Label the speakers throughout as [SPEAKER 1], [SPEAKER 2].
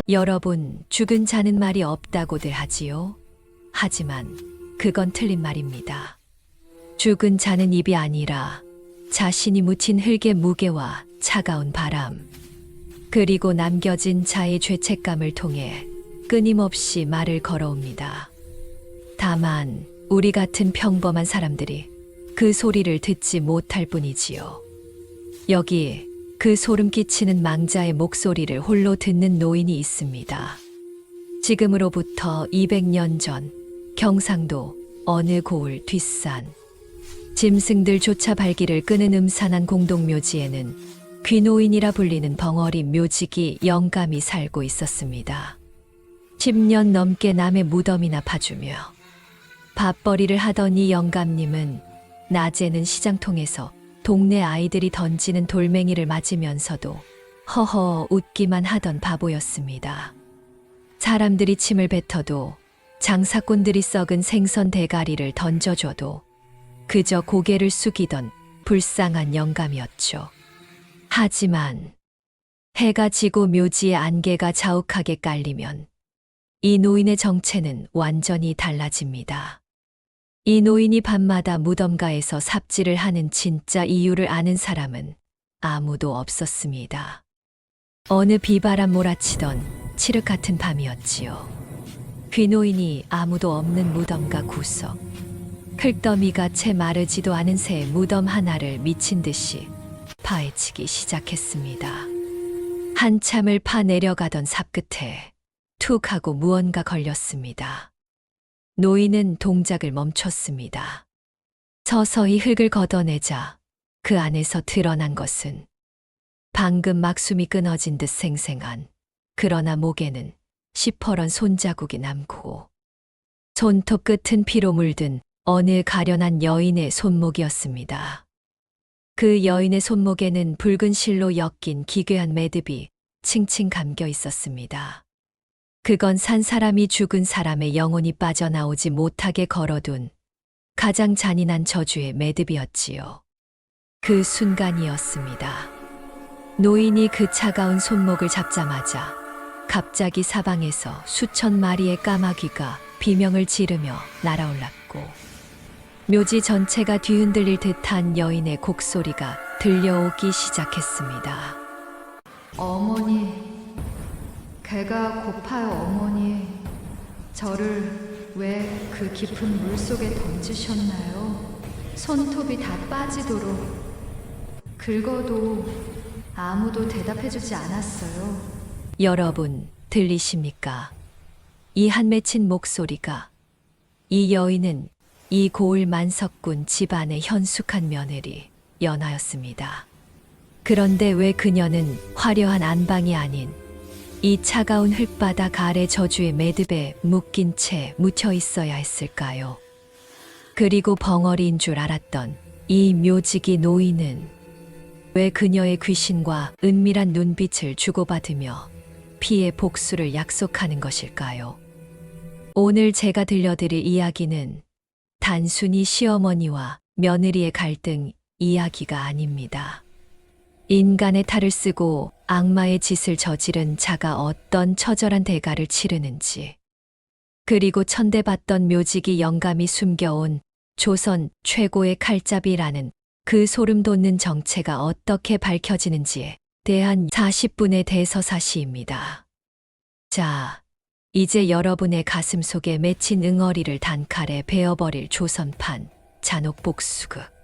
[SPEAKER 1] 여러분, 죽은 자는 말이 없다고들 하지요. 하지만 그건 틀린 말입니다. 죽은 자는 입이 아니라 자신이 묻힌 흙의 무게와 차가운 바람, 그리고 남겨진 자의 죄책감을 통해 끊임없이 말을 걸어옵니다. 다만 우리 같은 평범한 사람들이 그 소리를 듣지 못할 뿐이지요. 여기 그 소름 끼치는 망자의 목소리를 홀로 듣는 노인이 있습니다. 지금으로부터 200년 전 경상도 어느 고을 뒷산, 짐승들조차 발길을 끄는 음산한 공동묘지에는 귀노인이라 불리는 벙어리 묘직이 영감이 살고 있었습니다. 10년 넘게 남의 무덤이나 파주며 밥벌이를 하던 이 영감님은 낮에는 시장통에서 동네 아이들이 던지는 돌멩이를 맞으면서도 허허 웃기만 하던 바보였습니다. 사람들이 침을 뱉어도 장사꾼들이 썩은 생선 대가리를 던져줘도 그저 고개를 숙이던 불쌍한 영감이었죠. 하지만 해가 지고 묘지의 안개가 자욱하게 깔리면 이 노인의 정체는 완전히 달라집니다. 이 노인이 밤마다 무덤가에서 삽질을 하는 진짜 이유를 아는 사람은 아무도 없었습니다. 어느 비바람 몰아치던 칠흑 같은 밤이었지요. 귀노인이 아무도 없는 무덤가 구석, 클더미가 채 마르지도 않은 새 무덤 하나를 미친 듯이 파헤치기 시작했습니다. 한참을 파 내려가던 삽 끝에 툭 하고 무언가 걸렸습니다. 노인은 동작을 멈췄습니다. 서서히 흙을 걷어내자 그 안에서 드러난 것은 방금 막숨이 끊어진 듯 생생한, 그러나 목에는 시퍼런 손자국이 남고 손톱 끝은 피로 물든 어느 가련한 여인의 손목이었습니다. 그 여인의 손목에는 붉은 실로 엮인 기괴한 매듭이 칭칭 감겨 있었습니다. 그건 산 사람이 죽은 사람의 영혼이 빠져나오지 못하게 걸어둔 가장 잔인한 저주의 매듭이었지요. 그 순간이었습니다. 노인이 그 차가운 손목을 잡자마자 갑자기 사방에서 수천 마리의 까마귀가 비명을 지르며 날아올랐고 묘지 전체가 뒤흔들릴 듯한 여인의 곡소리가 들려오기 시작했습니다.
[SPEAKER 2] 어머니, 배가 고파요, 어머니. 저를 왜 그 깊은 물 속에 던지셨나요? 손톱이 다 빠지도록 긁어도 아무도 대답해주지 않았어요.
[SPEAKER 1] 여러분, 들리십니까? 이 한 맺힌 목소리가, 이 여인은 이 고을 만석군 집안의 현숙한 며느리 연하였습니다. 그런데 왜 그녀는 화려한 안방이 아닌 이 차가운 흙바닥 아래 저주의 매듭에 묶인 채 묻혀 있어야 했을까요? 그리고 벙어리인 줄 알았던 이 묘지기 노인은 왜 그녀의 귀신과 은밀한 눈빛을 주고받으며 피의 복수를 약속하는 것일까요? 오늘 제가 들려드릴 이야기는 단순히 시어머니와 며느리의 갈등 이야기가 아닙니다. 인간의 탈을 쓰고 악마의 짓을 저지른 자가 어떤 처절한 대가를 치르는지, 그리고 천대받던 묘직이 영감이 숨겨온 조선 최고의 칼잡이라는 그 소름 돋는 정체가 어떻게 밝혀지는지에 대한 40분의 대서사시입니다. 자, 이제 여러분의 가슴 속에 맺힌 응어리를 단칼에 베어버릴 조선판 잔혹복수극.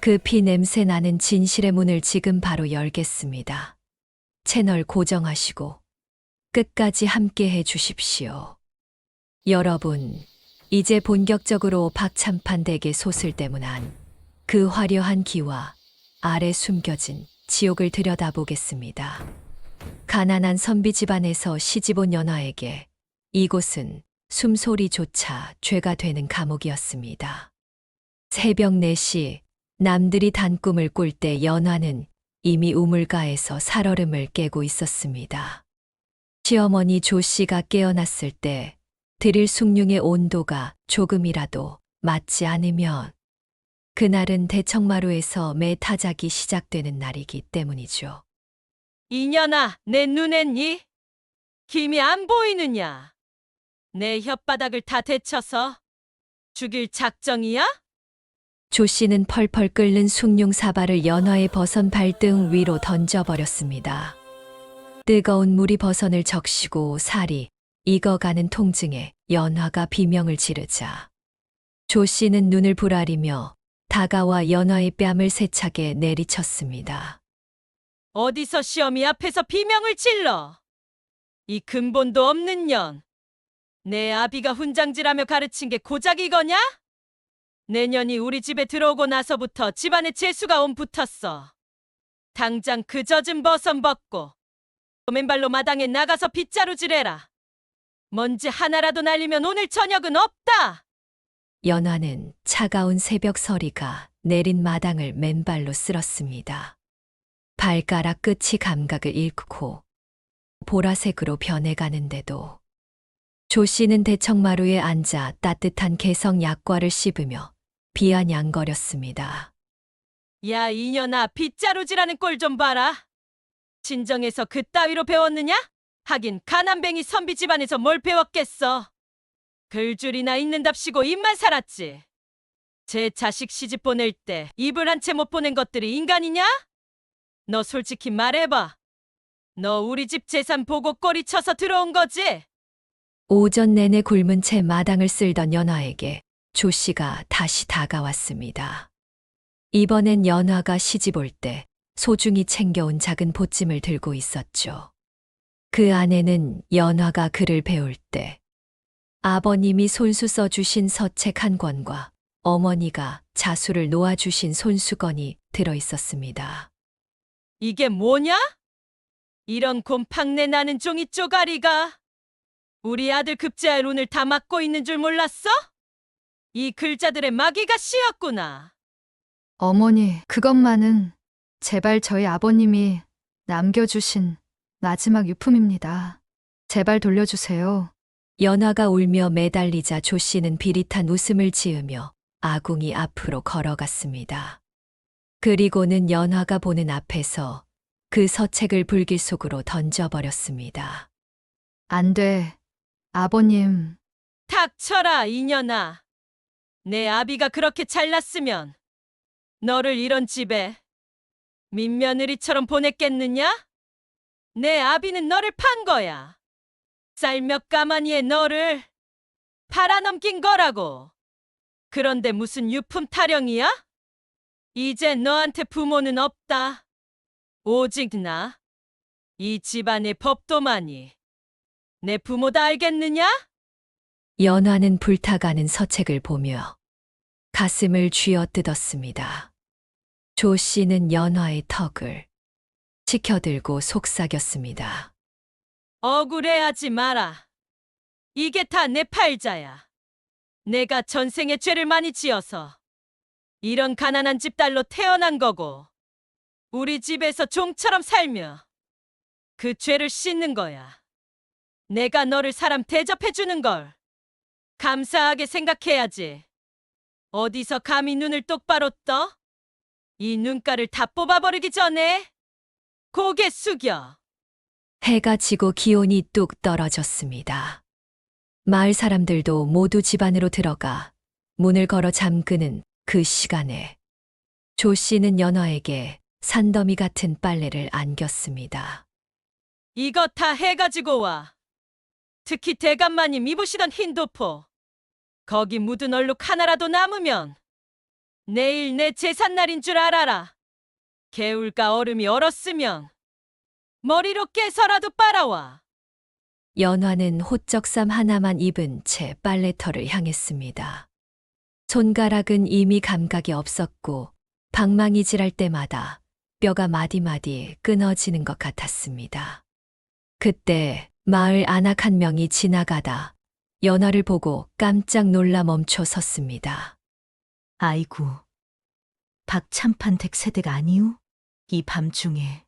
[SPEAKER 1] 그 피 냄새 나는 진실의 문을 지금 바로 열겠습니다. 채널 고정하시고 끝까지 함께 해 주십시오. 여러분, 이제 본격적으로 박찬판 댁의 소슬대문안 그 화려한 기와 아래 숨겨진 지옥을 들여다보겠습니다. 가난한 선비 집안에서 시집온 연화에게 이곳은 숨소리조차 죄가 되는 감옥이었습니다. 새벽 4시 남들이 단꿈을 꿀 때 연화는 이미 우물가에서 살얼음을 깨고 있었습니다. 시어머니 조씨가 깨어났을 때 드릴 숭늉의 온도가 조금이라도 맞지 않으면 그날은 대청마루에서 매 타작이 시작되는 날이기 때문이죠.
[SPEAKER 3] 이년아, 내 눈엔 이 김이 안 보이느냐? 내 혓바닥을 다 데쳐서 죽일 작정이야?
[SPEAKER 1] 조 씨는 펄펄 끓는 숭늉 사발을 연화의 버선 발등 위로 던져버렸습니다. 뜨거운 물이 버선을 적시고 살이 익어가는 통증에 연화가 비명을 지르자 조 씨는 눈을 부라리며 다가와 연화의 뺨을 세차게 내리쳤습니다.
[SPEAKER 3] 어디서 시어미 앞에서 비명을 질러? 이 근본도 없는 년. 내 아비가 훈장질하며 가르친 게 고작 이거냐? 내년이 우리 집에 들어오고 나서부터 집안에 재수가 온 붙었어. 당장 그 젖은 버선 벗고 맨발로 마당에 나가서 빗자루질해라. 먼지 하나라도 날리면 오늘 저녁은 없다.
[SPEAKER 1] 연화는 차가운 새벽 서리가 내린 마당을 맨발로 쓸었습니다. 발가락 끝이 감각을 잃고 보라색으로 변해가는데도 조 씨는 대청마루에 앉아 따뜻한 개성 약과를 씹으며 비아냥거렸습니다.
[SPEAKER 3] 야 이년아, 빗자루질하는 꼴 좀 봐라. 친정에서 그따위로 배웠느냐? 하긴 가난뱅이 선비 집안에서 뭘 배웠겠어. 글줄이나 읽는답시고 입만 살았지. 제 자식 시집 보낼 때 입을 한 채 못 보낸 것들이 인간이냐? 너 솔직히 말해봐. 너 우리 집 재산 보고 꼬리 쳐서 들어온 거지?
[SPEAKER 1] 오전 내내 굶은 채 마당을 쓸던 연화에게 조 씨가 다시 다가왔습니다. 이번엔 연화가 시집 올 때 소중히 챙겨온 작은 보찜을 들고 있었죠. 그 안에는 연화가 글을 배울 때 아버님이 손수 써주신 서책 한 권과 어머니가 자수를 놓아주신 손수건이 들어 있었습니다.
[SPEAKER 3] 이게 뭐냐? 이런 곰팡내 나는 종이 쪼가리가 우리 아들 급제할 운을 다 막고 있는 줄 몰랐어? 이 글자들의 마귀가 씌었구나.
[SPEAKER 2] 어머니, 그것만은 제발 저희 아버님이 남겨주신 마지막 유품입니다. 제발 돌려주세요.
[SPEAKER 1] 연화가 울며 매달리자 조 씨는 비릿한 웃음을 지으며 아궁이 앞으로 걸어갔습니다. 그리고는 연화가 보는 앞에서 그 서책을 불길 속으로 던져버렸습니다.
[SPEAKER 2] 안 돼. 아버님,
[SPEAKER 3] 닥쳐라 이년아. 내 아비가 그렇게 잘났으면 너를 이런 집에 민며느리처럼 보냈겠느냐? 내 아비는 너를 판 거야. 쌀 몇 가마니에 너를 팔아넘긴 거라고. 그런데 무슨 유품 타령이야? 이제 너한테 부모는 없다. 오직 나. 이 집안의 법도만이 내 부모다 알겠느냐?
[SPEAKER 1] 연화는 불타가는 서책을 보며 가슴을 쥐어뜯었습니다. 조 씨는 연화의 턱을 치켜들고 속삭였습니다.
[SPEAKER 3] 억울해하지 마라. 이게 다 내 팔자야. 내가 전생에 죄를 많이 지어서 이런 가난한 집 딸로 태어난 거고 우리 집에서 종처럼 살며 그 죄를 씻는 거야. 내가 너를 사람 대접해 주는 걸 감사하게 생각해야지. 어디서 감히 눈을 똑바로 떠? 이 눈가를 다 뽑아버리기 전에 고개 숙여.
[SPEAKER 1] 해가 지고 기온이 뚝 떨어졌습니다. 마을 사람들도 모두 집 안으로 들어가 문을 걸어 잠그는 그 시간에 조 씨는 연화에게 산더미 같은 빨래를 안겼습니다.
[SPEAKER 3] 이거 다 해가지고 와. 특히 대감마님 입으시던 흰 도포. 거기 묻은 얼룩 하나라도 남으면 내일 내 제삿날인 줄 알아라. 개울가 얼음이 얼었으면 머리로 깨서라도 빨아와.
[SPEAKER 1] 연화는 호적삼 하나만 입은 채 빨래터를 향했습니다. 손가락은 이미 감각이 없었고 방망이질할 때마다 뼈가 마디마디 끊어지는 것 같았습니다. 그때 마을 아낙 한 명이 지나가다 연화를 보고 깜짝 놀라 멈춰 섰습니다.
[SPEAKER 4] 아이고, 박참판 댁세댁 아니오? 이 밤중에,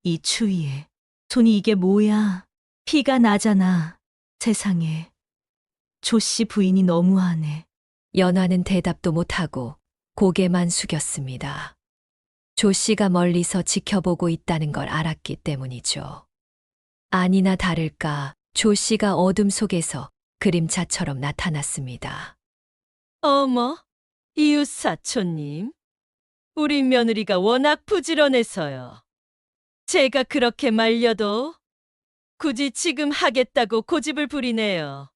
[SPEAKER 4] 이 추위에, 손이 이게 뭐야? 피가 나잖아. 세상에. 조씨 부인이 너무하네.
[SPEAKER 1] 연화는 대답도 못하고 고개만 숙였습니다. 조 씨가 멀리서 지켜보고 있다는 걸 알았기 때문이죠. 아니나 다를까 조 씨가 어둠 속에서 그림자처럼 나타났습니다.
[SPEAKER 3] 어머, 이웃사촌님. 우리 며느리가 워낙 부지런해서요. 제가 그렇게 말려도 굳이 지금 하겠다고 고집을 부리네요.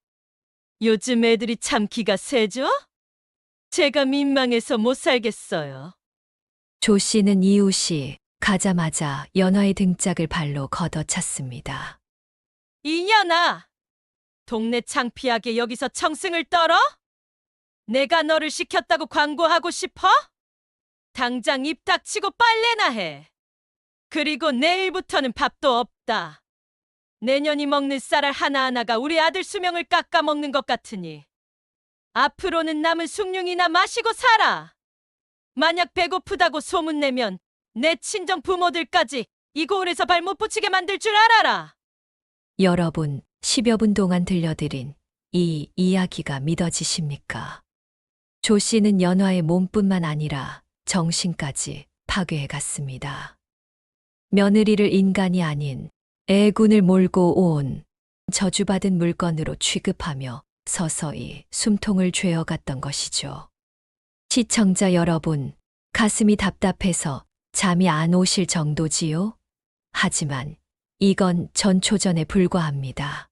[SPEAKER 3] 요즘 애들이 참 기가 세죠? 제가 민망해서 못 살겠어요.
[SPEAKER 1] 조 씨는 이웃이 가자마자 연화의 등짝을 발로 걷어찼습니다.
[SPEAKER 3] 이년아! 동네 창피하게 여기서 청승을 떨어? 내가 너를 시켰다고 광고하고 싶어? 당장 입 닥치고 빨래나 해. 그리고 내일부터는 밥도 없다. 내년이 먹는 쌀알 하나하나가 우리 아들 수명을 깎아먹는 것 같으니 앞으로는 남은 숭늉이나 마시고 살아. 만약 배고프다고 소문내면 내 친정 부모들까지 이 고을에서 발 못 붙이게 만들 줄 알아라.
[SPEAKER 1] 여러분, 10여 분 동안 들려드린 이 이야기가 믿어지십니까? 조 씨는 연화의 몸뿐만 아니라 정신까지 파괴해 갔습니다. 며느리를 인간이 아닌 애군을 몰고 온 저주받은 물건으로 취급하며 서서히 숨통을 죄어갔던 것이죠. 시청자 여러분, 가슴이 답답해서 잠이 안 오실 정도지요? 하지만 이건 전초전에 불과합니다.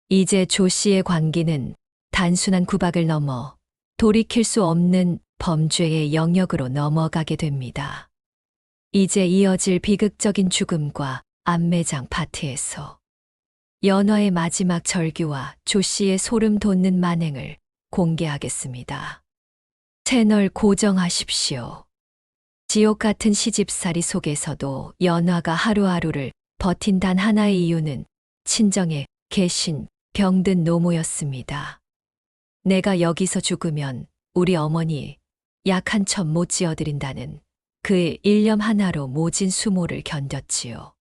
[SPEAKER 1] 이제 조 씨의 광기는 단순한 구박을 넘어 돌이킬 수 없는 범죄의 영역으로 넘어가게 됩니다. 이제 이어질 비극적인 죽음과 암매장 파티에서 연화의 마지막 절규와 조 씨의 소름 돋는 만행을 공개하겠습니다. 채널 고정하십시오. 지옥 같은 시집살이 속에서도 연화가 하루하루를 버틴 단 하나의 이유는 친정에 계신 병든 노모였습니다. 내가 여기서 죽으면 우리 어머니 약 한 첩 못 지어드린다는 그 일념 하나로 모진 수모를 견뎠지요.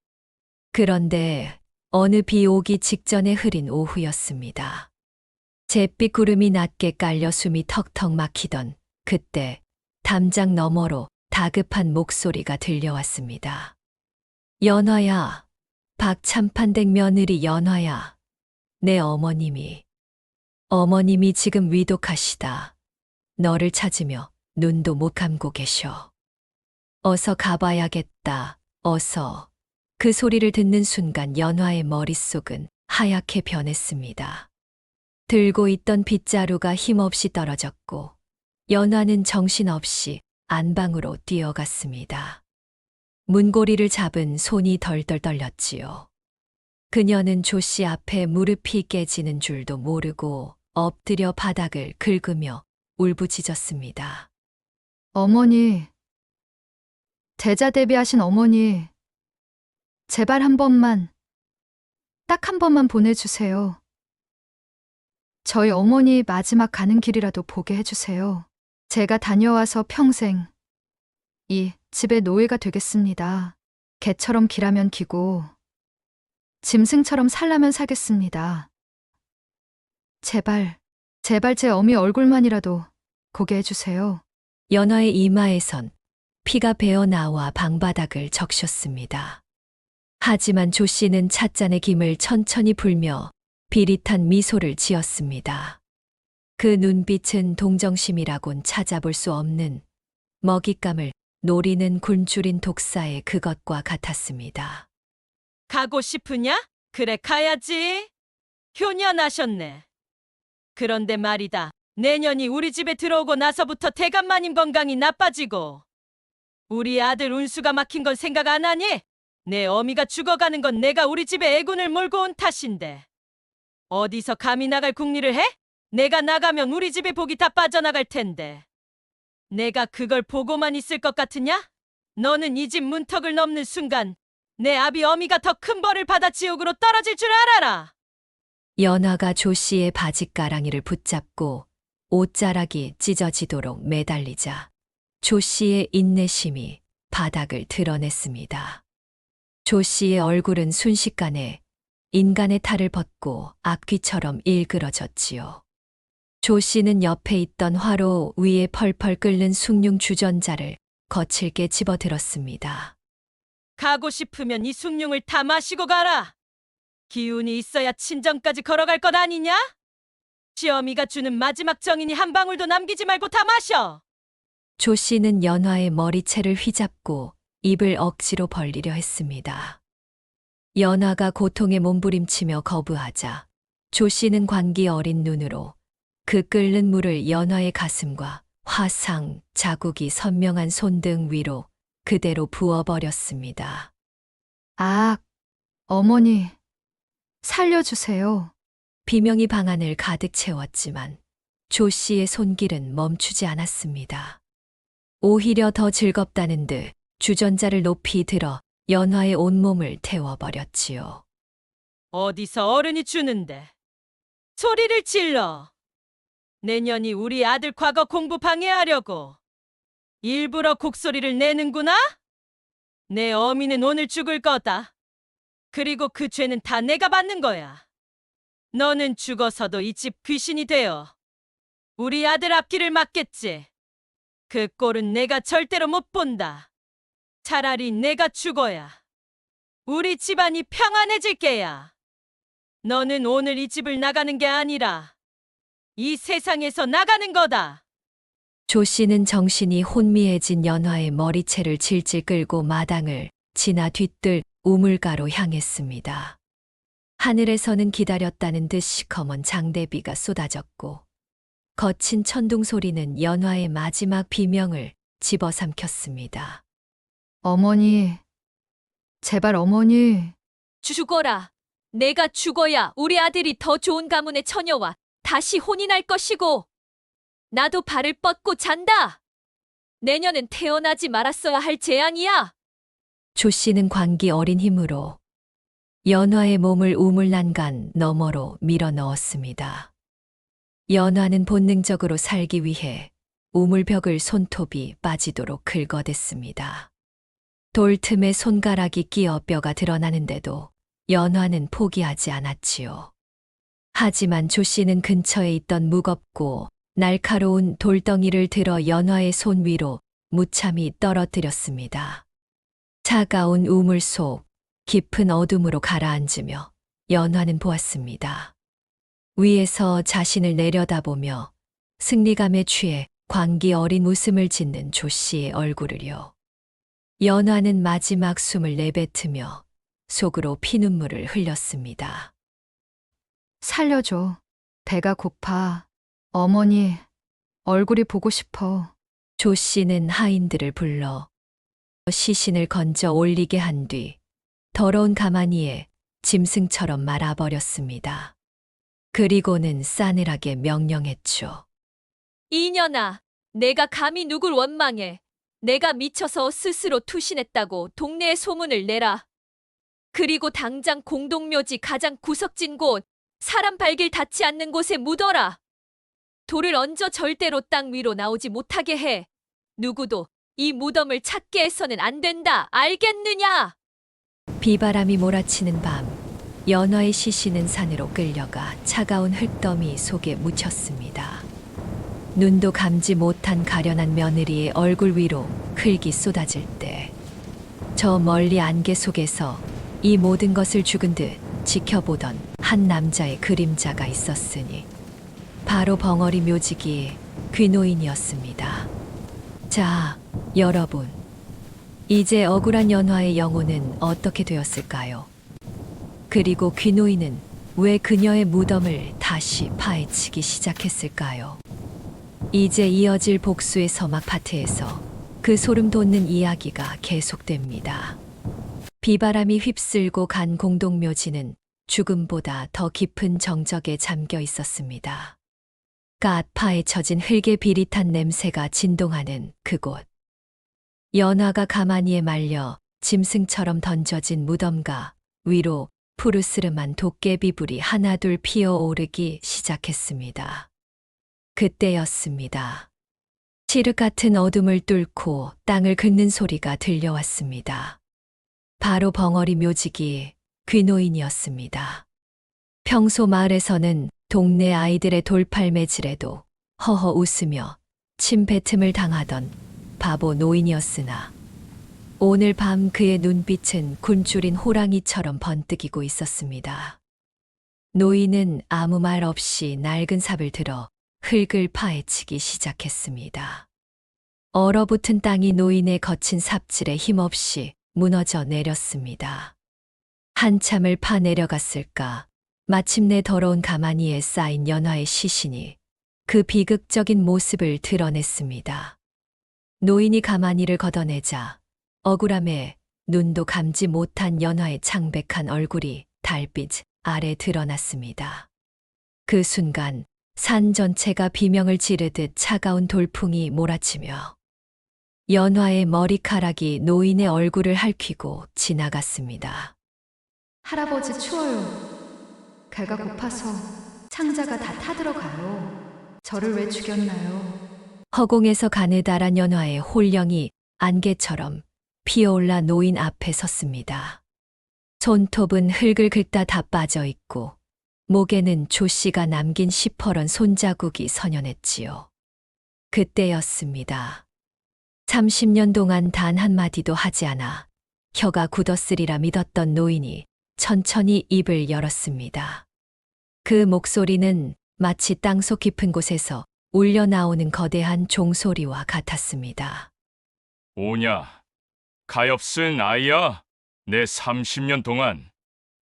[SPEAKER 1] 그런데 어느 비 오기 직전에 흐린 오후였습니다. 잿빛 구름이 낮게 깔려 숨이 턱턱 막히던 그때 담장 너머로 다급한 목소리가 들려왔습니다. 연화야, 박참판댁 며느리 연화야, 내 어머님이 지금 위독하시다. 너를 찾으며 눈도 못 감고 계셔. 어서 가봐야겠다. 어서. 그 소리를 듣는 순간 연화의 머릿속은 하얗게 변했습니다. 들고 있던 빗자루가 힘없이 떨어졌고 연화는 정신없이 안방으로 뛰어갔습니다. 문고리를 잡은 손이 덜덜 떨렸지요. 그녀는 조 씨 앞에 무릎이 깨지는 줄도 모르고 엎드려 바닥을 긁으며 울부짖었습니다.
[SPEAKER 2] 어머니, 대자대비하신 어머니, 제발 한 번만, 딱 한 번만 보내주세요. 저희 어머니 마지막 가는 길이라도 보게 해주세요. 제가 다녀와서 평생 이 집의 노예가 되겠습니다. 개처럼 기라면 기고 짐승처럼 살라면 사겠습니다. 제발 제 어미 얼굴만이라도 보게 해주세요.
[SPEAKER 1] 연화의 이마에선 피가 배어 나와 방바닥을 적셨습니다. 하지만 조 씨는 찻잔의 김을 천천히 불며 비릿한 미소를 지었습니다. 그 눈빛은 동정심이라곤 찾아볼 수 없는 먹잇감을 노리는 굶주린 독사의 그것과 같았습니다.
[SPEAKER 3] 가고 싶으냐? 그래 가야지. 효년하셨네. 그런데 말이다. 내년이 우리 집에 들어오고 나서부터 대감마님 건강이 나빠지고 우리 아들 운수가 막힌 건 생각 안 하니? 내 어미가 죽어가는 건 내가 우리 집에 애군을 몰고 온 탓인데 어디서 감히 나갈 궁리를 해? 내가 나가면 우리 집에 복이 다 빠져나갈 텐데 내가 그걸 보고만 있을 것 같으냐? 너는 이 집 문턱을 넘는 순간 내 아비 어미가 더 큰 벌을 받아 지옥으로 떨어질 줄 알아라.
[SPEAKER 1] 연화가 조 씨의 바짓가랑이를 붙잡고 옷자락이 찢어지도록 매달리자 조 씨의 인내심이 바닥을 드러냈습니다. 조 씨의 얼굴은 순식간에 인간의 탈을 벗고 악귀처럼 일그러졌지요. 조 씨는 옆에 있던 화로 위에 펄펄 끓는 숭늉 주전자를 거칠게 집어들었습니다.
[SPEAKER 3] 가고 싶으면 이 숭늉을 다 마시고 가라. 기운이 있어야 친정까지 걸어갈 것 아니냐? 시어미가 주는 마지막 정이니 한 방울도 남기지 말고 다 마셔.
[SPEAKER 1] 조 씨는 연화의 머리채를 휘잡고 입을 억지로 벌리려 했습니다. 연화가 고통에 몸부림치며 거부하자 조 씨는 관기 어린 눈으로 그 끓는 물을 연화의 가슴과 화상, 자국이 선명한 손등 위로 그대로 부어버렸습니다.
[SPEAKER 2] 아, 어머니, 살려주세요.
[SPEAKER 1] 비명이 방 안을 가득 채웠지만 조 씨의 손길은 멈추지 않았습니다. 오히려 더 즐겁다는 듯 주전자를 높이 들어 연화의 온몸을 태워버렸지요.
[SPEAKER 3] 어디서 어른이 주는데 소리를 질러. 내년이 우리 아들 과거 공부 방해하려고 일부러 곡소리를 내는구나? 내 어미는 오늘 죽을 거다. 그리고 그 죄는 다 내가 받는 거야. 너는 죽어서도 이 집 귀신이 되어 우리 아들 앞길을 막겠지. 그 꼴은 내가 절대로 못 본다. 차라리 내가 죽어야 우리 집안이 평안해질 게야. 너는 오늘 이 집을 나가는 게 아니라 이 세상에서 나가는 거다.
[SPEAKER 1] 조 씨는 정신이 혼미해진 연화의 머리채를 질질 끌고 마당을 지나 뒤뜰 우물가로 향했습니다. 하늘에서는 기다렸다는 듯 시커먼 장대비가 쏟아졌고 거친 천둥 소리는 연화의 마지막 비명을 집어삼켰습니다.
[SPEAKER 2] 어머니, 제발 어머니.
[SPEAKER 1] 죽어라. 내가 죽어야 우리 아들이 더 좋은 가문의 처녀와 다시 혼이 날 것이고 나도 발을 뻗고 잔다. 내년은 태어나지 말았어야 할 재앙이야. 조 씨는 광기 어린 힘으로 연화의 몸을 우물난간 너머로 밀어 넣었습니다. 연화는 본능적으로 살기 위해 우물벽을 손톱이 빠지도록 긁어댔습니다. 돌 틈에 손가락이 끼어 뼈가 드러나는데도 연화는 포기하지 않았지요. 하지만 조 씨는 근처에 있던 무겁고 날카로운 돌덩이를 들어 연화의 손 위로 무참히 떨어뜨렸습니다. 차가운 우물 속 깊은 어둠으로 가라앉으며 연화는 보았습니다. 위에서 자신을 내려다보며 승리감에 취해 광기 어린 웃음을 짓는 조 씨의 얼굴을요. 연화는 마지막 숨을 내뱉으며 속으로 피눈물을 흘렸습니다.
[SPEAKER 2] 살려줘. 배가 고파. 어머니, 얼굴이 보고 싶어.
[SPEAKER 1] 조 씨는 하인들을 불러 시신을 건져 올리게 한 뒤 더러운 가마니에 짐승처럼 말아버렸습니다. 그리고는 싸늘하게 명령했죠. 이년아, 내가 감히 누굴 원망해. 내가 미쳐서 스스로 투신했다고 동네에 소문을 내라. 그리고 당장 공동묘지 가장 구석진 곳, 사람 발길 닿지 않는 곳에 묻어라. 돌을 얹어 절대로 땅 위로 나오지 못하게 해. 누구도 이 무덤을 찾게 해서는 안 된다. 알겠느냐? 비바람이 몰아치는 밤, 연화의 시신은 산으로 끌려가 차가운 흙더미 속에 묻혔습니다. 눈도 감지 못한 가련한 며느리의 얼굴 위로 흙이 쏟아질 때, 저 멀리 안개 속에서 이 모든 것을 죽은 듯 지켜보던 한 남자의 그림자가 있었으니 바로 벙어리 묘지기의 귀노인이었습니다. 자, 여러분. 이제 억울한 연화의 영혼은 어떻게 되었을까요? 그리고 귀노인은 왜 그녀의 무덤을 다시 파헤치기 시작했을까요? 이제 이어질 복수의 서막 파트에서 그 소름 돋는 이야기가 계속됩니다. 비바람이 휩쓸고 간 공동묘지는 죽음보다 더 깊은 정적에 잠겨 있었습니다. 갓 파헤쳐진 흙의 비릿한 냄새가 진동하는 그곳. 연화가 가마니에 말려 짐승처럼 던져진 무덤가 위로 푸르스름한 도깨비불이 하나둘 피어오르기 시작했습니다. 그때였습니다. 칠흑 같은 어둠을 뚫고 땅을 긁는 소리가 들려왔습니다. 바로 벙어리 묘지기 귀노인이었습니다. 평소 마을에서는 동네 아이들의 돌팔매질에도 허허 웃으며 침뱉음을 당하던 바보 노인이었으나 오늘 밤 그의 눈빛은 굶주린 호랑이처럼 번뜩이고 있었습니다. 노인은 아무 말 없이 낡은 삽을 들어 흙을 파헤치기 시작했습니다. 얼어붙은 땅이 노인의 거친 삽질에 힘없이 무너져 내렸습니다. 한참을 파 내려갔을까, 마침내 더러운 가마니에 쌓인 연화의 시신이 그 비극적인 모습을 드러냈습니다. 노인이 가마니를 걷어내자 억울함에 눈도 감지 못한 연화의 창백한 얼굴이 달빛 아래 드러났습니다. 그 순간 산 전체가 비명을 지르듯 차가운 돌풍이 몰아치며 연화의 머리카락이 노인의 얼굴을 핥히고 지나갔습니다.
[SPEAKER 2] 할아버지 추워요. 배가 고파서 창자가 다 타들어가요. 저를 왜 죽였나요?
[SPEAKER 1] 허공에서 가느다란 연화의 홀령이 안개처럼 피어올라 노인 앞에 섰습니다. 손톱은 흙을 긁다 다 빠져 있고 목에는 조 씨가 남긴 시퍼런 손자국이 선연했지요. 그때였습니다. 30년 동안 단 한마디도 하지 않아 혀가 굳었으리라 믿었던 노인이 천천히 입을 열었습니다. 그 목소리는 마치 땅속 깊은 곳에서 울려 나오는 거대한 종소리와 같았습니다.
[SPEAKER 5] 오냐, 가엾은 아이야. 내 30년 동안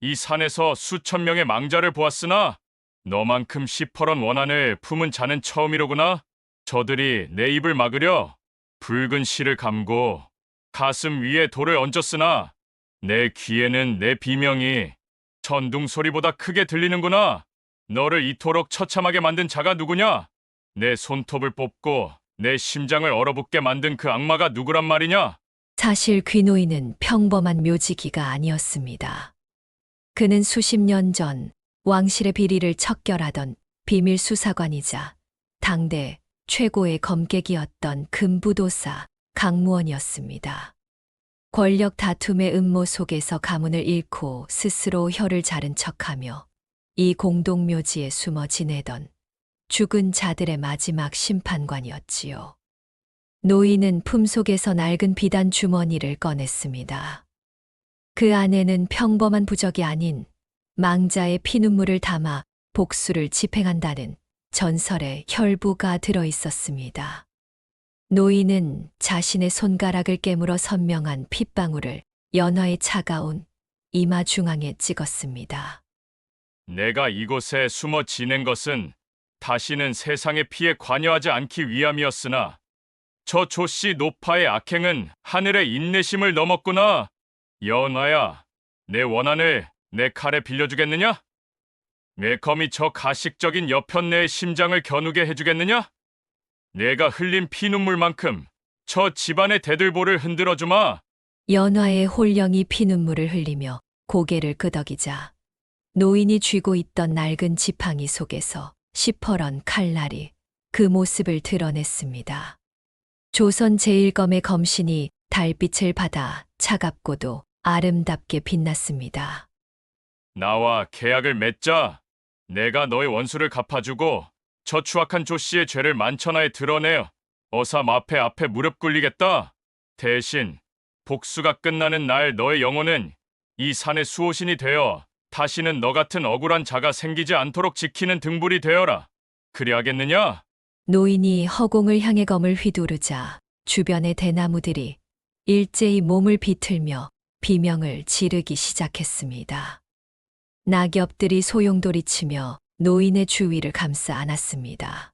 [SPEAKER 5] 이 산에서 수천 명의 망자를 보았으나 너만큼 시퍼런 원한을 품은 자는 처음이로구나. 저들이 내 입을 막으려 붉은 실을 감고 가슴 위에 돌을 얹었으나 내 귀에는 내 비명이 천둥 소리보다 크게 들리는구나. 너를 이토록 처참하게 만든 자가 누구냐? 내 손톱을 뽑고 내 심장을 얼어붙게 만든 그 악마가 누구란 말이냐?
[SPEAKER 1] 사실 귀노인은 평범한 묘지기가 아니었습니다. 그는 수십 년 전 왕실의 비리를 척결하던 비밀 수사관이자 당대 최고의 검객이었던 금부도사 강무원이었습니다. 권력 다툼의 음모 속에서 가문을 잃고 스스로 혀를 자른 척하며 이 공동묘지에 숨어 지내던 죽은 자들의 마지막 심판관이었지요. 노인은 품속에서 낡은 비단 주머니를 꺼냈습니다. 그 안에는 평범한 부적이 아닌 망자의 피눈물을 담아 복수를 집행한다는 전설의 혈부가 들어 있었습니다. 노인은 자신의 손가락을 깨물어 선명한 핏방울을 연화의 차가운 이마 중앙에 찍었습니다.
[SPEAKER 5] 내가 이곳에 숨어 지낸 것은 다시는 세상의 피에 관여하지 않기 위함이었으나 저 조씨 노파의 악행은 하늘의 인내심을 넘었구나. 연화야, 내 원한을 내 칼에 빌려주겠느냐? 매컴이 저 가식적인 여편네의 심장을 겨누게 해주겠느냐? 내가 흘린 피눈물만큼 저 집안의 대들보를 흔들어주마.
[SPEAKER 1] 연화의 홀령이 피눈물을 흘리며 고개를 끄덕이자 노인이 쥐고 있던 낡은 지팡이 속에서 시퍼런 칼날이 그 모습을 드러냈습니다. 조선 제1검의 검신이 달빛을 받아 차갑고도 아름답게 빛났습니다.
[SPEAKER 5] 나와 계약을 맺자. 내가 너의 원수를 갚아주고 저 추악한 조씨의 죄를 만천하에 드러내어 어사 마패 앞에 무릎 꿇리겠다. 대신 복수가 끝나는 날 너의 영혼은 이 산의 수호신이 되어 다시는 너 같은 억울한 자가 생기지 않도록 지키는 등불이 되어라. 그리하겠느냐?
[SPEAKER 1] 노인이 허공을 향해 검을 휘두르자 주변의 대나무들이 일제히 몸을 비틀며 비명을 지르기 시작했습니다. 낙엽들이 소용돌이치며 노인의 주위를 감싸 안았습니다.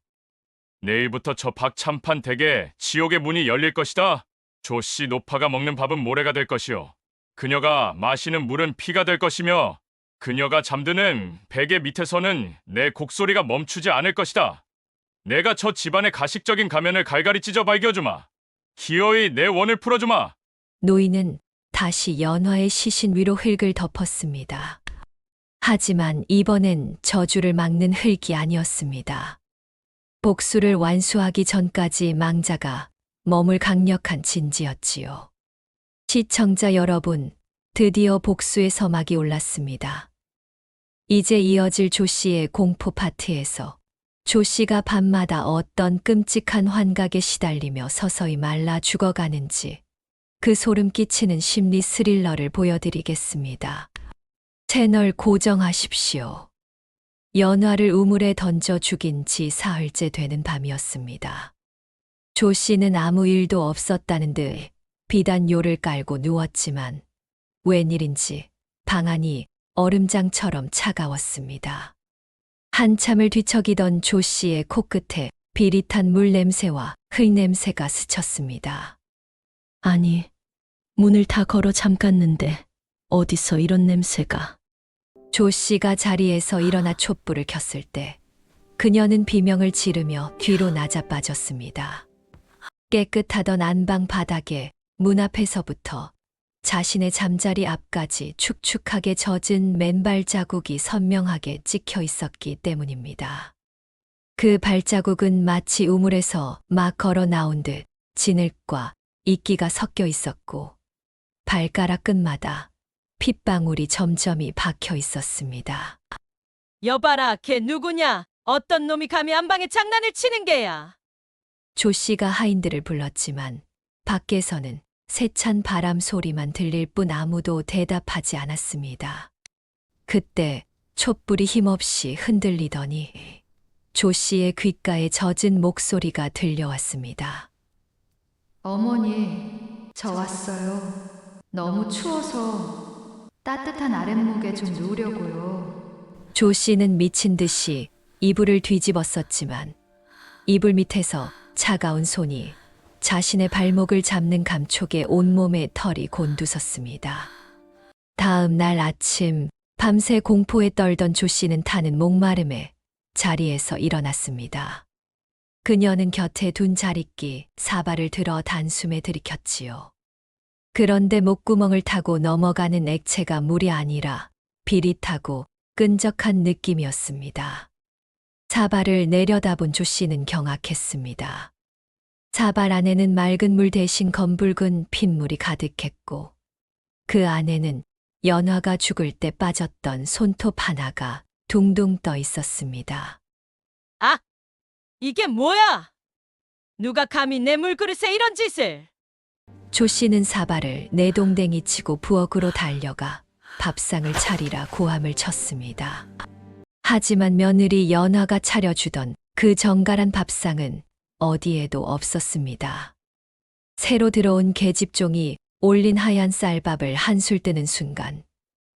[SPEAKER 5] 내일부터 저 박참판 댁에 지옥의 문이 열릴 것이다. 조씨 노파가 먹는 밥은 모래가 될 것이요. 그녀가 마시는 물은 피가 될 것이며 그녀가 잠드는 베개 밑에서는 내 곡소리가 멈추지 않을 것이다. 내가 저 집안의 가식적인 가면을 갈갈이 찢어 발겨주마. 기어이 내 원을 풀어주마.
[SPEAKER 1] 노인은 다시 연화의 시신 위로 흙을 덮었습니다. 하지만 이번엔 저주를 막는 흙이 아니었습니다. 복수를 완수하기 전까지 망자가 머물 강력한 진지였지요. 시청자 여러분, 드디어 복수의 서막이 올랐습니다. 이제 이어질 조 씨의 공포 파트에서 조 씨가 밤마다 어떤 끔찍한 환각에 시달리며 서서히 말라 죽어가는지 그 소름 끼치는 심리 스릴러를 보여드리겠습니다. 채널 고정하십시오. 연화를 우물에 던져 죽인 지 사흘째 되는 밤이었습니다. 조 씨는 아무 일도 없었다는 듯 비단요를 깔고 누웠지만 웬일인지 방 안이 얼음장처럼 차가웠습니다. 한참을 뒤척이던 조 씨의 코끝에 비릿한 물 냄새와 흙 냄새가 스쳤습니다.
[SPEAKER 4] 아니, 문을 다 걸어 잠갔는데 어디서 이런 냄새가?
[SPEAKER 1] 조 씨가 자리에서 일어나 촛불을 켰을 때 그녀는 비명을 지르며 뒤로 나자빠졌습니다. 깨끗하던 안방 바닥에 문 앞에서부터 자신의 잠자리 앞까지 축축하게 젖은 맨발 자국이 선명하게 찍혀 있었기 때문입니다. 그 발자국은 마치 우물에서 막 걸어 나온 듯 진흙과 이끼가 섞여 있었고 발가락 끝마다 핏방울이 점점이 박혀 있었습니다.
[SPEAKER 3] 여봐라, 걔 누구냐? 어떤 놈이 감히 안방에 장난을 치는 게야?
[SPEAKER 1] 조 씨가 하인들을 불렀지만 밖에서는 세찬 바람 소리만 들릴 뿐 아무도 대답하지 않았습니다. 그때 촛불이 힘없이 흔들리더니 조 씨의 귓가에 젖은 목소리가 들려왔습니다.
[SPEAKER 2] 어머니, 저 왔어요. 너무 추워서 따뜻한 아랫목에 좀 누우려고요.
[SPEAKER 1] 조 씨는 미친 듯이 이불을 뒤집었었지만 이불 밑에서 차가운 손이 자신의 발목을 잡는 감촉에 온몸에 털이 곤두섰습니다. 다음 날 아침 밤새 공포에 떨던 조 씨는 타는 목마름에 자리에서 일어났습니다. 그녀는 곁에 둔 자릿기 사발을 들어 단숨에 들이켰지요. 그런데 목구멍을 타고 넘어가는 액체가 물이 아니라 비릿하고 끈적한 느낌이었습니다. 사발을 내려다본 조 씨는 경악했습니다. 사발 안에는 맑은 물 대신 검붉은 핏물이 가득했고 그 안에는 연화가 죽을 때 빠졌던 손톱 하나가 둥둥 떠 있었습니다.
[SPEAKER 3] 아! 이게 뭐야? 누가 감히 내 물그릇에 이런 짓을?
[SPEAKER 1] 조 씨는 사발을 내동댕이 치고 부엌으로 달려가 밥상을 차리라 고함을 쳤습니다. 하지만 며느리 연화가 차려주던 그 정갈한 밥상은 어디에도 없었습니다. 새로 들어온 계집종이 올린 하얀 쌀밥을 한술 뜨는 순간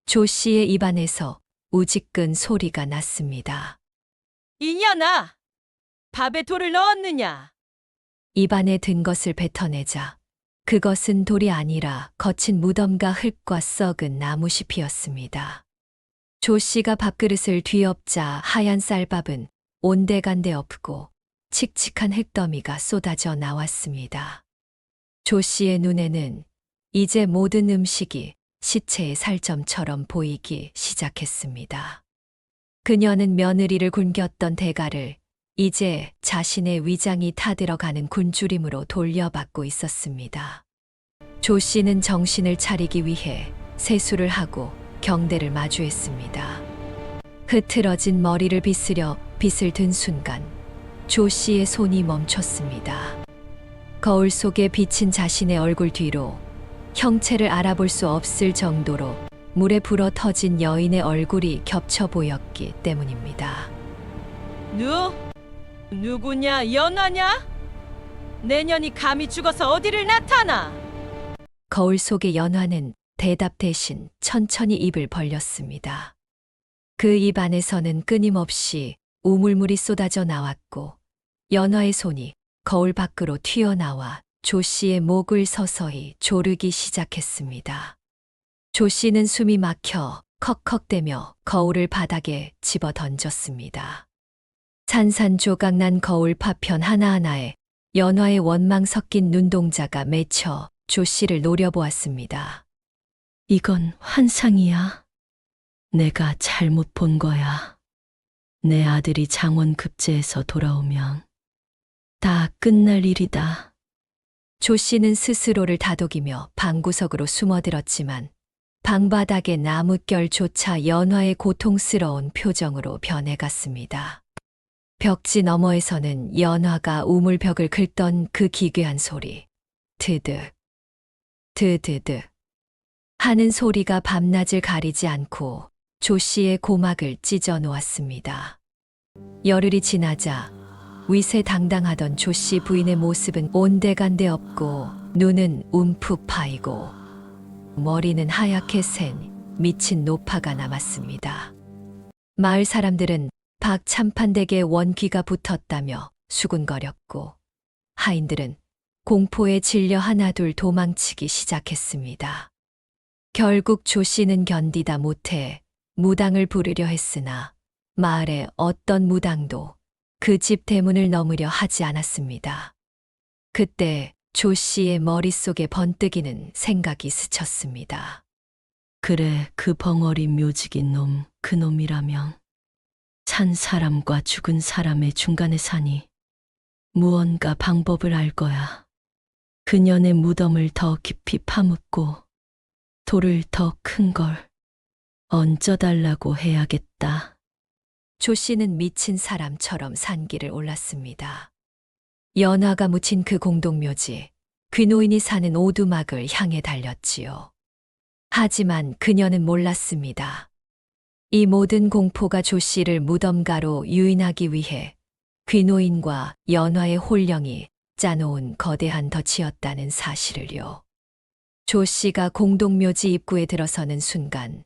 [SPEAKER 1] 조 씨의 입안에서 우지끈 소리가 났습니다.
[SPEAKER 3] 이년아! 밥에 돌을 넣었느냐?
[SPEAKER 1] 입안에 든 것을 뱉어내자 그것은 돌이 아니라 거친 무덤과 흙과 썩은 나무잎이었습니다. 조 씨가 밥그릇을 뒤엎자 하얀 쌀밥은 온데간데 엎고 칙칙한 흙더미가 쏟아져 나왔습니다. 조 씨의 눈에는 이제 모든 음식이 시체의 살점처럼 보이기 시작했습니다. 그녀는 며느리를 굶겼던 대가를 이제 자신의 위장이 타들어가는 굶주림으로 돌려받고 있었습니다. 조 씨는 정신을 차리기 위해 세수를 하고 경대를 마주했습니다. 흐트러진 머리를 빗으려 빗을 든 순간 조 씨의 손이 멈췄습니다. 거울 속에 비친 자신의 얼굴 뒤로 형체를 알아볼 수 없을 정도로 물에 불어 터진 여인의 얼굴이 겹쳐 보였기 때문입니다.
[SPEAKER 3] 누구냐? 연화냐? 내년이 감히 죽어서 어디를 나타나?
[SPEAKER 1] 거울 속의 연화는 대답 대신 천천히 입을 벌렸습니다. 그 입 안에서는 끊임없이 우물물이 쏟아져 나왔고 연화의 손이 거울 밖으로 튀어나와 조 씨의 목을 서서히 조르기 시작했습니다. 조 씨는 숨이 막혀 컥컥대며 거울을 바닥에 집어 던졌습니다. 산산조각난 거울 파편 하나하나에 연화의 원망 섞인 눈동자가 맺혀 조 씨를 노려보았습니다.
[SPEAKER 4] 이건 환상이야. 내가 잘못 본 거야. 내 아들이 장원급제에서 돌아오면 다 끝날 일이다.
[SPEAKER 1] 조 씨는 스스로를 다독이며 방구석으로 숨어들었지만 방바닥의 나뭇결조차 연화의 고통스러운 표정으로 변해갔습니다. 벽지 너머에서는 연화가 우물벽을 긁던 그 기괴한 소리, 드득, 드드득 하는 소리가 밤낮을 가리지 않고 조 씨의 고막을 찢어 놓았습니다. 열흘이 지나자 위세당당하던 조 씨 부인의 모습은 온데간데 없고 눈은 움푹 파이고 머리는 하얗게 센 미친 노파가 남았습니다. 마을 사람들은 박 참판댁에 원귀가 붙었다며 수군거렸고 하인들은 공포에 질려 하나둘 도망치기 시작했습니다. 결국 조 씨는 견디다 못해 무당을 부르려 했으나 마을의 어떤 무당도 그 집 대문을 넘으려 하지 않았습니다. 그때 조 씨의 머릿속에 번뜩이는 생각이 스쳤습니다.
[SPEAKER 4] 그래, 그 벙어리 묘직인 놈, 그 놈이라면 산 사람과 죽은 사람의 중간에 사니 무언가 방법을 알 거야. 그년의 무덤을 더 깊이 파묻고 돌을 더 큰 걸 얹어달라고 해야겠다.
[SPEAKER 1] 조 씨는 미친 사람처럼 산길을 올랐습니다. 연화가 묻힌 그 공동묘지, 귀노인이 사는 오두막을 향해 달렸지요. 하지만 그녀는 몰랐습니다. 이 모든 공포가 조 씨를 무덤가로 유인하기 위해 귀노인과 연화의 홀령이 짜놓은 거대한 덫이었다는 사실을요. 조 씨가 공동묘지 입구에 들어서는 순간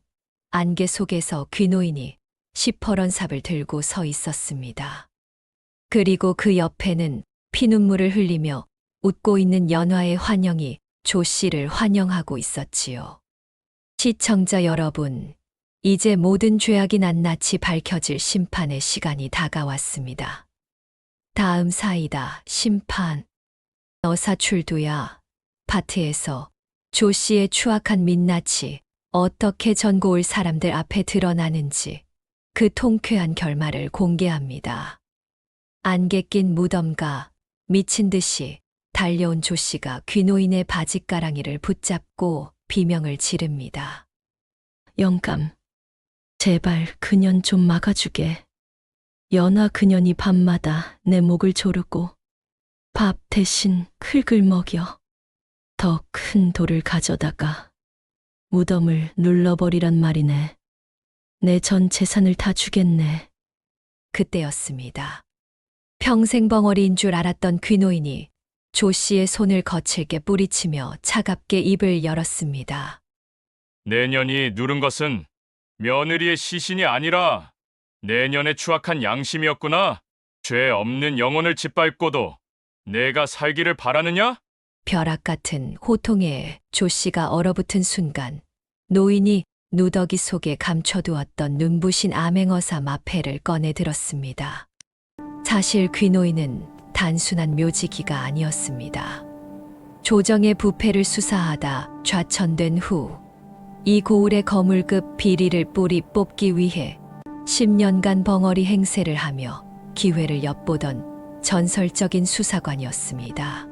[SPEAKER 1] 안개 속에서 귀노인이 시퍼런 삽을 들고 서 있었습니다. 그리고 그 옆에는 피눈물을 흘리며 웃고 있는 연화의 환영이 조 씨를 환영하고 있었지요. 시청자 여러분, 이제 모든 죄악이 낱낱이 밝혀질 심판의 시간이 다가왔습니다. 다음 사이다, 심판. 어사출두야, 파트에서 조 씨의 추악한 민낯이 어떻게 전고올 사람들 앞에 드러나는지 그 통쾌한 결말을 공개합니다. 안개 낀 무덤가, 미친 듯이 달려온 조 씨가 귀노인의 바짓가랑이를 붙잡고 비명을 지릅니다.
[SPEAKER 4] 영감, 제발 그년 좀 막아주게. 연화 그년이 밤마다 내 목을 조르고 밥 대신 흙을 먹여 더 큰 돌을 가져다가 무덤을 눌러버리란 말이네. 내 전 재산을 다 주겠네.
[SPEAKER 1] 그때였습니다. 평생 벙어리인 줄 알았던 귀노인이 조 씨의 손을 거칠게 뿌리치며 차갑게 입을 열었습니다.
[SPEAKER 5] 내년이 누른 것은 며느리의 시신이 아니라 내년의 추악한 양심이었구나. 죄 없는 영혼을 짓밟고도 내가 살기를 바라느냐?
[SPEAKER 1] 벼락 같은 호통에 조 씨가 얼어붙은 순간 노인이 누더기 속에 감춰두었던 눈부신 암행어사 마패를 꺼내 들었습니다. 사실 귀노인은 단순한 묘지기가 아니었습니다. 조정의 부패를 수사하다 좌천된 후 이 고을의 거물급 비리를 뿌리 뽑기 위해 10년간 벙어리 행세를 하며 기회를 엿보던 전설적인 수사관이었습니다.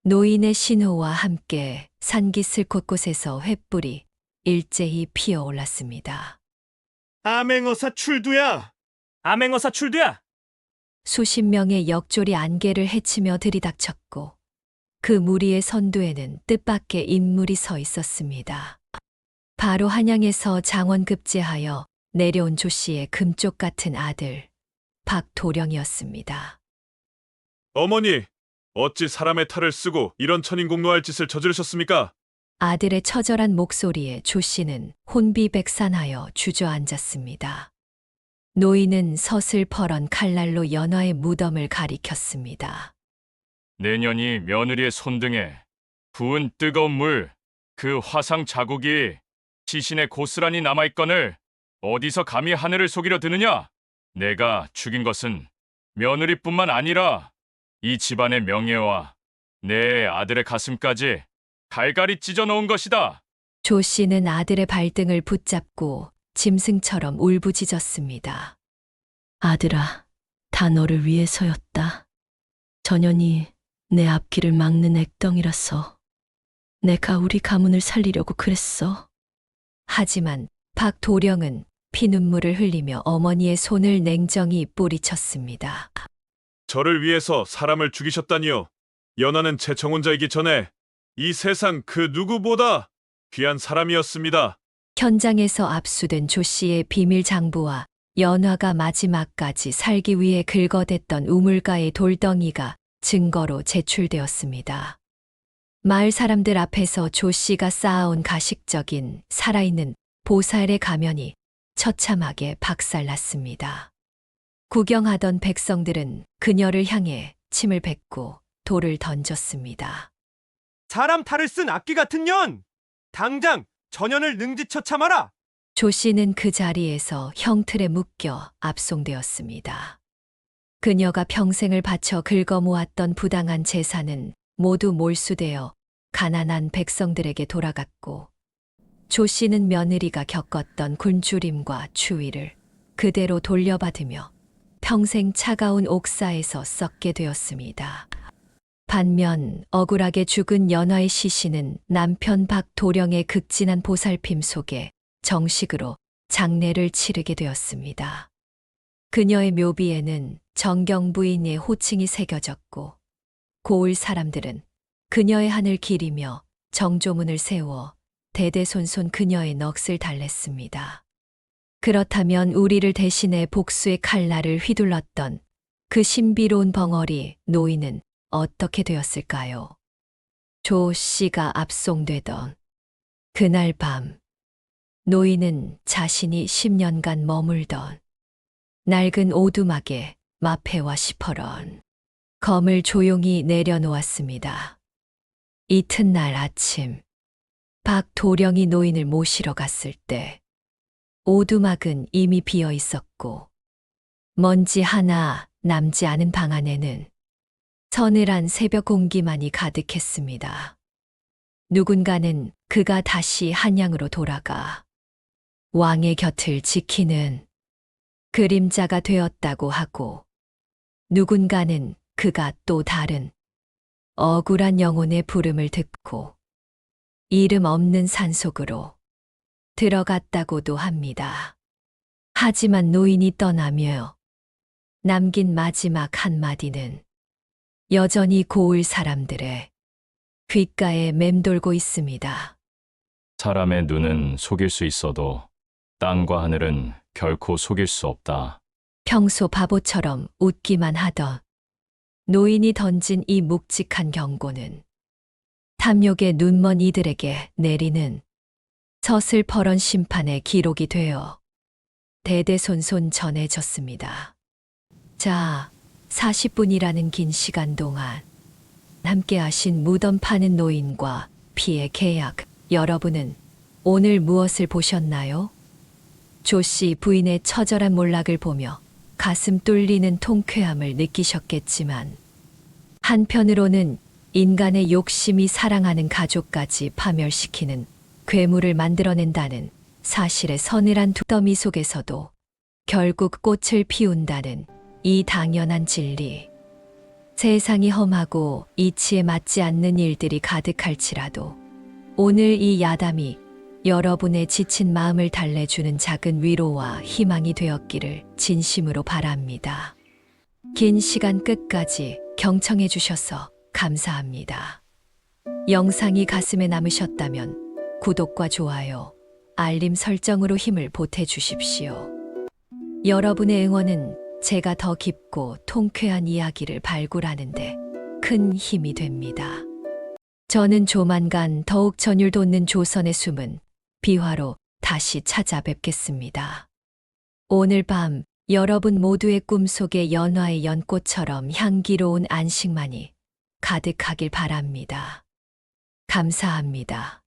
[SPEAKER 1] 노인의 신호와 함께 산기슭 곳곳에서 횃불이 일제히 피어올랐습니다.
[SPEAKER 6] 암행어사 출두야! 암행어사 출두야!
[SPEAKER 1] 수십 명의 역졸이 안개를 헤치며 들이닥쳤고 그 무리의 선두에는 뜻밖의 인물이 서 있었습니다. 바로 한양에서 장원급제하여 내려온 조 씨의 금쪽 같은 아들 박도령이었습니다.
[SPEAKER 6] 어머니, 어찌 사람의 탈을 쓰고 이런 천인공노할 짓을 저지르셨습니까?
[SPEAKER 1] 아들의 처절한 목소리에 조 씨는 혼비백산하여 주저앉았습니다. 노인은 서슬퍼런 칼날로 연화의 무덤을 가리켰습니다.
[SPEAKER 5] 내년이 며느리의 손등에 부은 뜨거운 물, 그 화상 자국이 시신에 고스란히 남아있거늘 어디서 감히 하늘을 속이려 드느냐? 내가 죽인 것은 며느리뿐만 아니라 이 집안의 명예와 내 아들의 가슴까지 갈갈이 찢어 놓은 것이다.
[SPEAKER 1] 조 씨는 아들의 발등을 붙잡고 짐승처럼 울부짖었습니다.
[SPEAKER 4] 아들아, 다 너를 위해서였다. 전현이 내 앞길을 막는 액덩이라서 내가 우리 가문을 살리려고 그랬어.
[SPEAKER 1] 하지만 박도령은 피눈물을 흘리며 어머니의 손을 냉정히 뿌리쳤습니다.
[SPEAKER 6] 저를 위해서 사람을 죽이셨다니요. 연하는 제 정혼자이기 전에 이 세상 그 누구보다 귀한 사람이었습니다.
[SPEAKER 1] 현장에서 압수된 조 씨의 비밀 장부와 연화가 마지막까지 살기 위해 긁어댔던 우물가의 돌덩이가 증거로 제출되었습니다. 마을 사람들 앞에서 조 씨가 쌓아온 가식적인 살아있는 보살의 가면이 처참하게 박살났습니다. 구경하던 백성들은 그녀를 향해 침을 뱉고 돌을 던졌습니다.
[SPEAKER 7] 사람 탈을 쓴 악귀 같은 년! 당장 전연을 능지처참하라!
[SPEAKER 1] 조 씨는 그 자리에서 형틀에 묶여 압송되었습니다. 그녀가 평생을 바쳐 긁어 모았던 부당한 재산은 모두 몰수되어 가난한 백성들에게 돌아갔고, 조 씨는 며느리가 겪었던 굶주림과 추위를 그대로 돌려받으며 평생 차가운 옥사에서 썩게 되었습니다. 반면 억울하게 죽은 연화의 시신은 남편 박도령의 극진한 보살핌 속에 정식으로 장례를 치르게 되었습니다. 그녀의 묘비에는 정경 부인의 호칭이 새겨졌고, 고을 사람들은 그녀의 한을 기리며 정조문을 세워 대대손손 그녀의 넋을 달랬습니다. 그렇다면 우리를 대신해 복수의 칼날을 휘둘렀던 그 신비로운 벙어리 노인은 어떻게 되었을까요? 조 씨가 압송되던 그날 밤, 노인은 자신이 10년간 머물던 낡은 오두막에 마패와 시퍼런 검을 조용히 내려놓았습니다. 이튿날 아침, 박도령이 노인을 모시러 갔을 때 오두막은 이미 비어 있었고, 먼지 하나 남지 않은 방 안에는 서늘한 새벽 공기만이 가득했습니다. 누군가는 그가 다시 한양으로 돌아가 왕의 곁을 지키는 그림자가 되었다고 하고, 누군가는 그가 또 다른 억울한 영혼의 부름을 듣고 이름 없는 산속으로 들어갔다고도 합니다. 하지만 노인이 떠나며 남긴 마지막 한마디는 여전히 고을 사람들의 귓가에 맴돌고 있습니다.
[SPEAKER 5] 사람의 눈은 속일 수 있어도 땅과 하늘은 결코 속일 수 없다.
[SPEAKER 1] 평소 바보처럼 웃기만 하던 노인이 던진 이 묵직한 경고는 탐욕에 눈먼 이들에게 내리는 서슬퍼런 심판의 기록이 되어 대대손손 전해졌습니다. 자, 40분이라는 긴 시간 동안 함께 하신 무덤 파는 노인과 피의 계약, 여러분은 오늘 무엇을 보셨나요? 조 씨 부인의 처절한 몰락을 보며 가슴 뚫리는 통쾌함을 느끼셨겠지만, 한편으로는 인간의 욕심이 사랑하는 가족까지 파멸시키는 괴물을 만들어낸다는 사실의 서늘한 두더미 속에서도 결국 꽃을 피운다는 이 당연한 진리. 세상이 험하고 이치에 맞지 않는 일들이 가득할지라도 오늘 이 야담이 여러분의 지친 마음을 달래주는 작은 위로와 희망이 되었기를 진심으로 바랍니다. 긴 시간 끝까지 경청해 주셔서 감사합니다. 영상이 가슴에 남으셨다면 구독과 좋아요, 알림 설정으로 힘을 보태주십시오. 여러분의 응원은 제가 더 깊고 통쾌한 이야기를 발굴하는데 큰 힘이 됩니다. 저는 조만간 더욱 전율 돋는 조선의 숨은 비화로 다시 찾아뵙겠습니다. 오늘 밤 여러분 모두의 꿈속에 연화의 연꽃처럼 향기로운 안식만이 가득하길 바랍니다. 감사합니다.